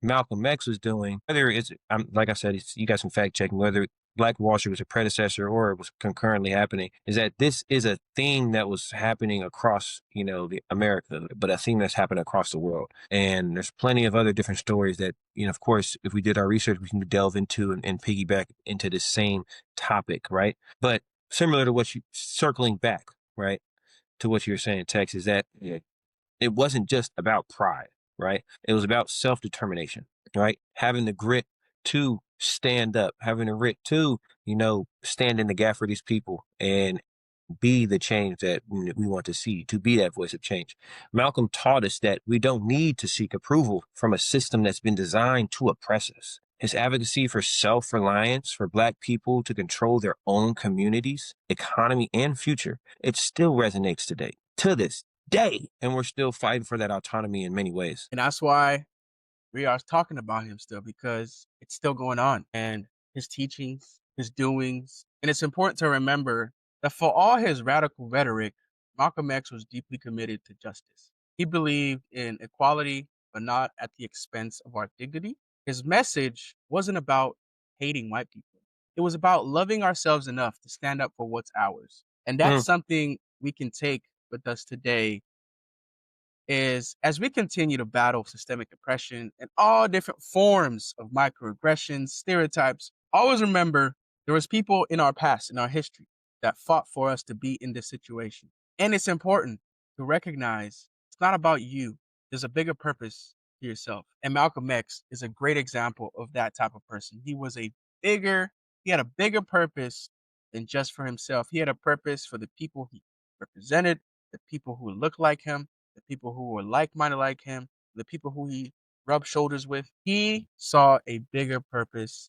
Malcolm X was doing, whether it's, like I said, you got some fact checking, whether Black Wall Street was a predecessor or it was concurrently happening, is that this is a theme that was happening across, the America, but a theme that's happened across the world. And there's plenty of other different stories that, of course, if we did our research, we can delve into and piggyback into the same topic, right? But similar to circling back, right, to what you were saying, Tex, is that it wasn't just about pride, right? It was about self determination, right? Having the grit to stand up, having the grit to, stand in the gap for these people and be the change that we want to see, to be that voice of change. Malcolm taught us that we don't need to seek approval from a system that's been designed to oppress us. His advocacy for self reliance, for Black people to control their own communities, economy, and future, it still resonates today, to this day. And we're still fighting for that autonomy in many ways. And that's why we are talking about him still, because it's still going on, and his teachings, his doings. And it's important to remember that for all his radical rhetoric, Malcolm X was deeply committed to justice. He believed in equality, but not at the expense of our dignity. His message wasn't about hating white people. It was about loving ourselves enough to stand up for what's ours. And that's Mm, something we can take with us today, is as we continue to battle systemic oppression and all different forms of microaggressions, stereotypes, always remember there was people in our past, in our history, that fought for us to be in this situation. And it's important to recognize it's not about you. There's a bigger purpose to yourself. And Malcolm X is a great example of that type of person. He had a bigger purpose than just for himself. He had a purpose for the people he represented, the people who looked like him, the people who were like-minded like him, the people who he rubbed shoulders with. He saw a bigger purpose